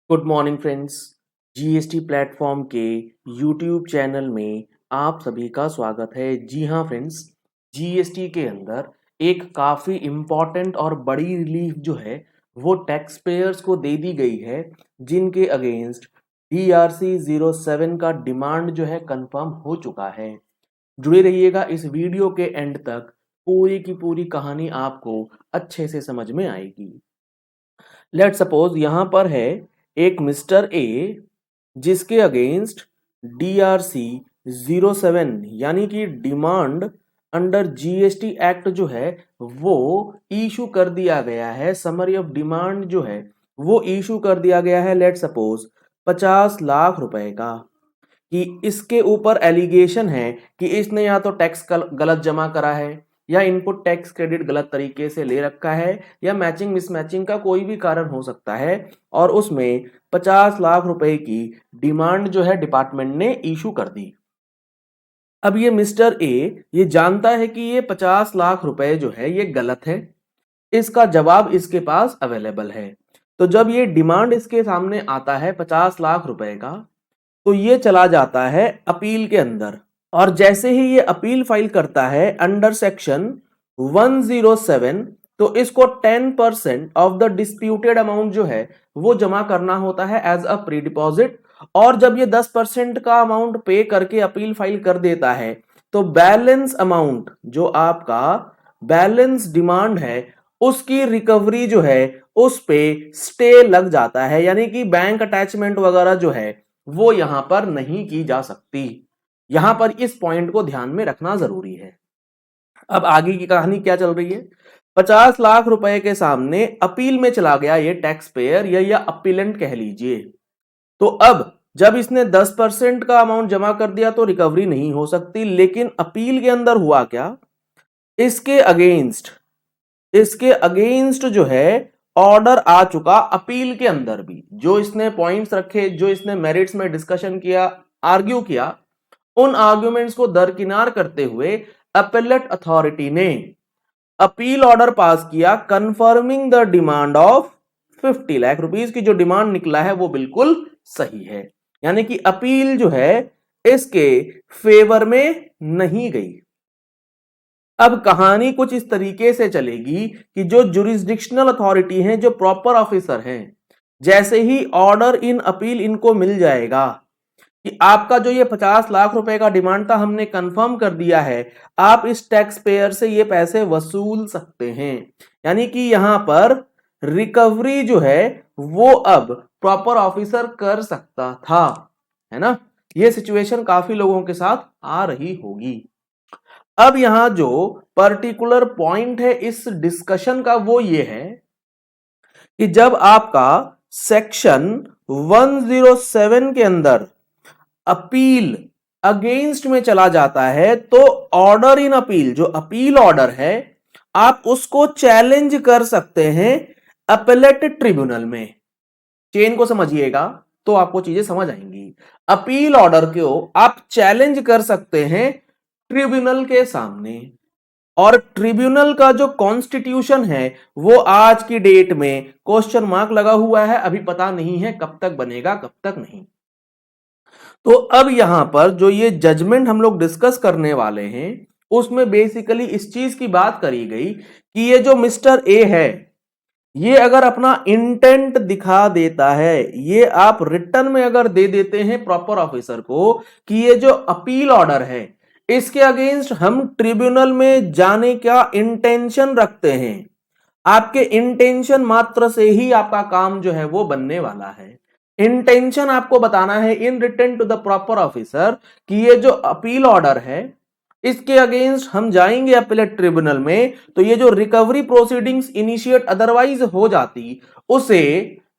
Good morning friends. GST platform के YouTube channel में आप सभी का स्वागत है। जी हाँ फ्रेंड्स, जीएसटी के अंदर एक काफ़ी इम्पॉर्टेंट और बड़ी रिलीफ जो है वो टैक्स पेयर्स को दे दी गई है, जिनके अगेंस्ट DRC 07 का डिमांड जो है कंफर्म हो चुका है। जुड़े रहिएगा इस वीडियो के एंड तक, पूरी की पूरी कहानी आपको अच्छे से समझ में आएगी। लेट सपोज यहाँ पर है एक मिस्टर ए, जिसके अगेंस्ट DRC 07 यानी कि डिमांड अंडर जीएसटी एक्ट जो है वो इशू कर दिया गया है। समरी ऑफ डिमांड जो है वो इशू कर दिया गया है, लेट सपोज 50 लाख रुपए का, कि इसके ऊपर एलिगेशन है कि इसने या तो टैक्स गलत जमा करा है, या इनपुट टैक्स क्रेडिट गलत तरीके से ले रखा है, या मैचिंग मिसमैचिंग का कोई भी कारण हो सकता है, और उसमें 50 लाख रुपए की डिमांड जो है डिपार्टमेंट ने इशू कर दी। अब ये मिस्टर ए ये जानता है कि ये 50 लाख रुपए जो है ये गलत है, इसका जवाब इसके पास अवेलेबल है। तो जब ये डिमांड इसके सामने आता है 50 लाख रुपए का, तो ये चला जाता है अपील के अंदर, और जैसे ही ये अपील फाइल करता है अंडर सेक्शन 107, तो इसको 10% ऑफ द डिस्प्यूटेड अमाउंट जो है वो जमा करना होता है एज अ प्री डिपॉजिट। और जब ये 10% का अमाउंट पे करके अपील फाइल कर देता है, तो बैलेंस अमाउंट जो आपका बैलेंस डिमांड है उसकी रिकवरी जो है उस पे स्टे लग जाता है, यानी कि बैंक अटैचमेंट वगैरह जो है वो यहां पर नहीं की जा सकती। यहां पर इस पॉइंट को ध्यान में रखना जरूरी है। अब आगे की कहानी क्या चल रही है। 50 लाख रुपए के सामने अपील में चला गया ये टैक्स पेयर या अपीलेंट कह लीजिए। तो अब जब इसने 10% का अमाउंट जमा कर दिया तो रिकवरी नहीं हो सकती, लेकिन अपील के अंदर हुआ क्या, इसके अगेंस्ट जो है ऑर्डर आ चुका अपील के अंदर भी। जो इसने पॉइंट्स रखे, जो इसने मेरिट्स में डिस्कशन किया, आर्ग्यू किया, उन आर्ग्यूमेंट्स को दरकिनार करते हुए अपीलेट अथॉरिटी ने अपील ऑर्डर पास किया confirming the demand of 50 lakh rupees की। जो डिमांड निकला है वो बिल्कुल सही है, यानी कि अपील जो है इसके फेवर में नहीं गई। अब कहानी कुछ इस तरीके से चलेगी कि जो जुरिस्डिक्शनल अथॉरिटी हैं, जो प्रॉपर ऑफिसर हैं, जैसे ही ऑर्डर इन अपील इनको मिल जाएगा कि आपका जो ये 50 लाख रुपए का डिमांड था हमने कंफर्म कर दिया है, आप इस टैक्स पेयर से ये पैसे वसूल सकते हैं, यानी कि यहां पर रिकवरी जो है वो अब प्रॉपर ऑफिसर कर सकता था, है ना। ये सिचुएशन काफी लोगों के साथ आ रही होगी। अब यहां जो पर्टिकुलर पॉइंट है इस डिस्कशन का वो ये है कि जब आपका सेक्शन 107 के अंदर अपील अगेंस्ट में चला जाता है, तो ऑर्डर इन अपील, जो अपील ऑर्डर है, आप उसको चैलेंज कर सकते हैं अपीलेट ट्रिब्यूनल में। चेन को समझिएगा तो आपको चीजें समझ आएंगी। अपील ऑर्डर को आप चैलेंज कर सकते हैं ट्रिब्यूनल के सामने, और ट्रिब्यूनल का जो कॉन्स्टिट्यूशन है वो आज की डेट में क्वेश्चन मार्क लगा हुआ है, अभी पता नहीं है कब तक बनेगा कब तक नहीं। तो अब यहां पर जो ये जजमेंट हम लोग डिस्कस करने वाले हैं उसमें बेसिकली इस चीज की बात करी गई कि ये जो मिस्टर ए है ये अगर अपना इंटेंट दिखा देता है, ये आप रिटर्न में अगर दे देते हैं प्रॉपर ऑफिसर को कि ये जो अपील ऑर्डर है इसके अगेंस्ट हम ट्रिब्यूनल में जाने का इंटेंशन रखते हैं, आपके इंटेंशन मात्र से ही आपका काम जो है वो बनने वाला है। इंटेंशन आपको बताना है in return to the proper officer कि ये जो अपील ऑर्डर है इसके अगेंस्ट हम जाएंगे अपीलेट ट्रिब्यूनल में, तो ये जो रिकवरी प्रोसीडिंग्स इनिशिएट अदरवाइज हो जाती उसे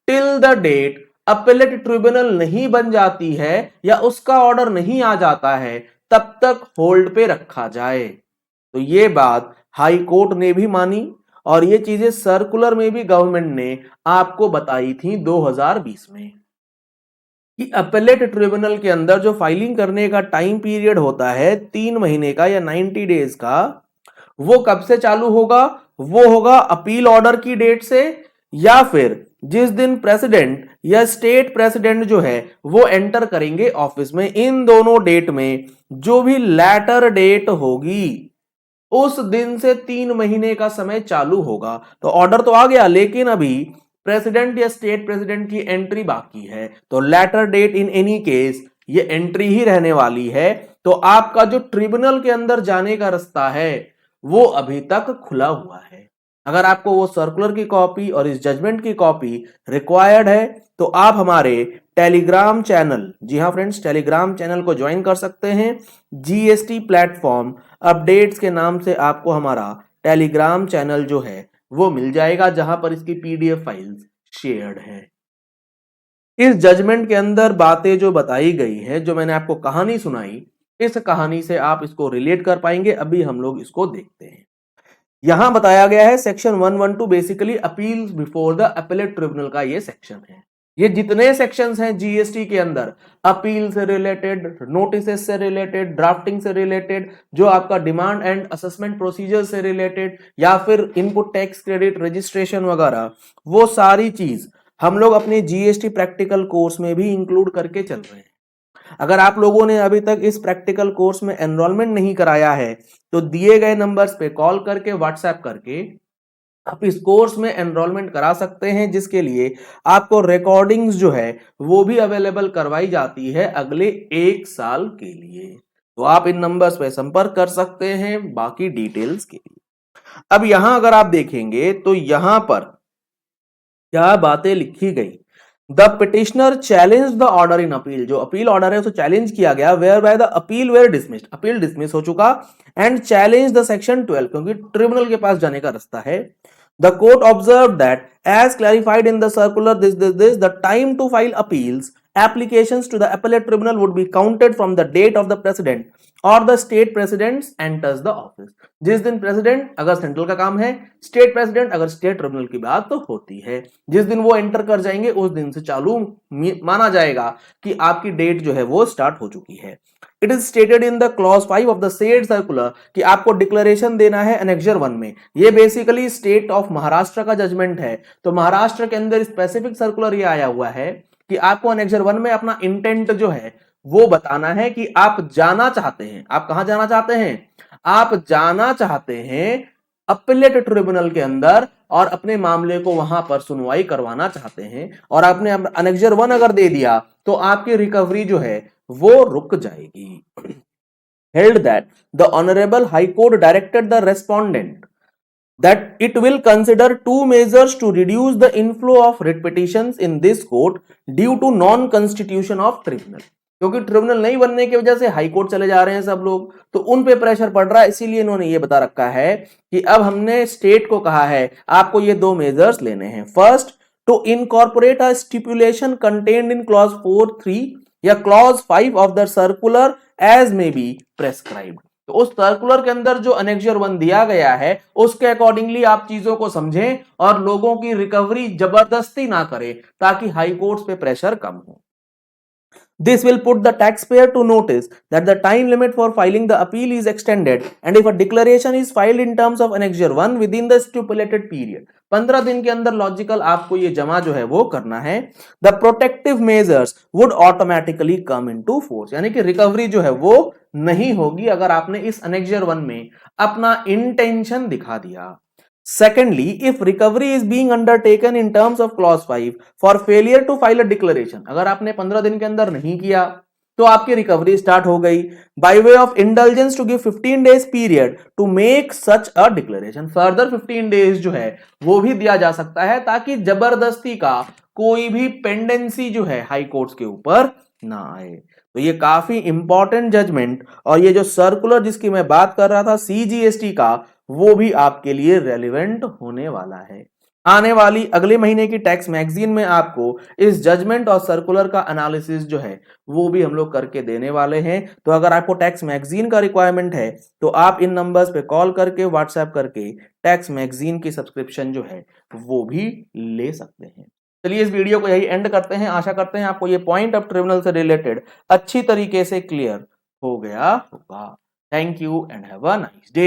till the date appellate tribunal नहीं बन जाती है या उसका ऑर्डर नहीं आ जाता है तब तक होल्ड पे रखा जाए। तो ये बात हाई कोर्ट ने भी मानी, और ये चीजें सर्कुलर में भी गवर्नमेंट ने आपको बताई थी 2020 में कि अपीलेट ट्रिब्यूनल के अंदर जो फाइलिंग करने का टाइम पीरियड होता है 3 महीने का या 90 डेज का, वो कब से चालू होगा, वो होगा अपील ऑर्डर की डेट से, या फिर जिस दिन प्रेसिडेंट या स्टेट प्रेसिडेंट जो है वो एंटर करेंगे ऑफिस में, इन दोनों डेट में जो भी लैटर डेट होगी उस दिन से 3 महीने का समय चालू होगा। तो ऑर्डर तो आ गया, लेकिन अभी प्रेसिडेंट या स्टेट प्रेसिडेंट की एंट्री बाकी है, तो later date in any case ये एंट्री ही रहने वाली है। तो आपका जो ट्रिब्यूनल के अंदर जाने का रास्ता है वो अभी तक खुला हुआ है। अगर आपको वो सर्कुलर की कॉपी और इस जजमेंट की कॉपी रिक्वायर्ड है तो आप हमारे टेलीग्राम चैनल, जी हाँ फ्रेंड्स, टेलीग्राम चैनल को ज्वाइन कर सकते हैं। जीएसटी प्लेटफॉर्म अपडेट्स के नाम से आपको हमारा टेलीग्राम चैनल जो है वो मिल जाएगा, जहां पर इसकी पीडीएफ फाइल्स शेयर्ड है। इस जजमेंट के अंदर बातें जो बताई गई है, जो मैंने आपको कहानी सुनाई, इस कहानी से आप इसको रिलेट कर पाएंगे। अभी हम लोग इसको देखते हैं। यहां बताया गया है section 112 basically appeals before the appellate tribunal का ये सेक्शन है। ये जितने सेक्शंस हैं जीएसटी के अंदर, अपील से रिलेटेड, नोटिस से रिलेटेड, ड्राफ्टिंग से रिलेटेड, जो आपका डिमांड एंड असेसमेंट प्रोसीजर से रिलेटेड, या फिर इनपुट टैक्स क्रेडिट रजिस्ट्रेशन वगैरह, वो सारी चीज हम लोग अपने जीएसटी प्रैक्टिकल कोर्स में भी इंक्लूड करके चल रहे हैं। अगर आप लोगों ने अभी तक इस प्रैक्टिकल कोर्स में एनरोलमेंट नहीं कराया है तो दिए गए नंबर्स पे कॉल करके, व्हाट्सएप करके आप इस कोर्स में एनरोलमेंट करा सकते हैं, जिसके लिए आपको रिकॉर्डिंग्स जो है वो भी अवेलेबल करवाई जाती है अगले 1 साल के लिए। तो आप इन नंबर्स पे संपर्क कर सकते हैं बाकी डिटेल्स के लिए। अब यहां अगर आप देखेंगे तो यहां पर क्या बातें लिखी गई। The petitioner challenge the order in appeal, जो अपील ऑर्डर है उसे चैलेंज किया गया, where by the appeal were dismissed, appeal dismiss हो चुका, एंड चैलेंज द सेक्शन 12, क्योंकि ट्रिब्यूनल के पास जाने का रास्ता है। The court observed that, as clarified in the circular, the time to file appeals applications to the appellate tribunal would be counted from the date of the president और the state president enters the office. जिस दिन president अगर central का काम है, state president अगर state tribunal की बात तो होती है, जिस दिन वो एंटर कर जाएंगे उस दिन से चालू माना जाएगा कि आपकी डेट जो है वो स्टार्ट हो चुकी है। It is stated in the clause 5 of the said circular कि आपको डिक्लेरेशन देना है एनेक्सर 1 में। ये बेसिकली स्टेट ऑफ महाराष्ट्र का जजमेंट है, तो महाराष्ट्र के अंदर स्पेसिफिक सर्कुलर ये आया हुआ है कि आपको एनेक्सर 1 में अपना इंटेंट जो है वो बताना है कि आप जाना चाहते हैं। आप कहां जाना चाहते हैं? आप जाना चाहते हैं अपीलेट ट्रिब्यूनल के अंदर और अपने मामले को वहां पर सुनवाई करवाना चाहते हैं, और आपने एनेक्सर 1 अगर दे दिया तो आपकी रिकवरी जो है वो रुक जाएगी। Held that the Honorable High Court directed the respondent that it will consider 2 measures to reduce the inflow of writ petitions in this court due to non-constitution of tribunal। क्योंकि ट्रिब्यूनल नहीं बनने की वजह से हाई कोर्ट चले जा रहे हैं सब लोग, तो उन पे प्रेशर पड़ रहा है, इसीलिए इन्होंने ये बता रखा है कि अब हमने स्टेट को कहा है आपको ये 2 मेजर्स लेने हैं। First, to incorporate a stipulation contained in clause 4(3) या clause 5 of the circular as may be prescribed. तो उस सर्कुलर के अंदर जो एनेक्सर 1 दिया गया है उसके अकॉर्डिंगली आप चीजों को समझें और लोगों की रिकवरी जबरदस्ती ना करें, ताकि हाई कोर्ट्स पे प्रेशर कम हो। This will put the taxpayer to notice that the time limit for filing the appeal is extended, and if a declaration is filed in terms of Annexure 1 within the stipulated period, 15 दिन के अंदर logical आपको ये जमा जो है वो करना है, the protective measures would automatically come into force, यानी कि रिकवरी जो है वो नहीं होगी अगर आपने इस Annexure 1 में अपना इंटेंशन दिखा दिया। Secondly, if recovery is being undertaken in terms of clause 5 for failure to file a declaration, अगर आपने 15 दिन के अंदर नहीं किया तो आपकी रिकवरी स्टार्ट हो गई। by way of indulgence to give 15 days period to make such a declaration, further 15 days जो है वो भी दिया जा सकता है, ताकि जबरदस्ती का कोई भी पेंडेंसी जो है हाई कोर्ट्स के ऊपर ना आए। तो ये काफी इंपॉर्टेंट जजमेंट, और ये जो सर्कुलर जिसकी मैं बात कर रहा था सीजीएसटी का, वो भी आपके लिए रेलिवेंट होने वाला है। आने वाली अगले महीने की टैक्स मैगजीन में आपको इस जजमेंट और सर्कुलर का एनालिसिस जो है वो भी हम लोग करके देने वाले हैं। तो अगर आपको टैक्स मैगजीन का रिक्वायरमेंट है तो आप इन नंबर्स पे कॉल करके, व्हाट्सएप करके टैक्स मैगजीन की सब्सक्रिप्शन जो है वो भी ले सकते हैं। चलिए इस वीडियो को यही एंड करते हैं। आशा करते हैं आपको ये पॉइंट ऑफ ट्रिब्यूनल से रिलेटेड अच्छी तरीके से क्लियर हो गया होगा। Thank you and have a nice day.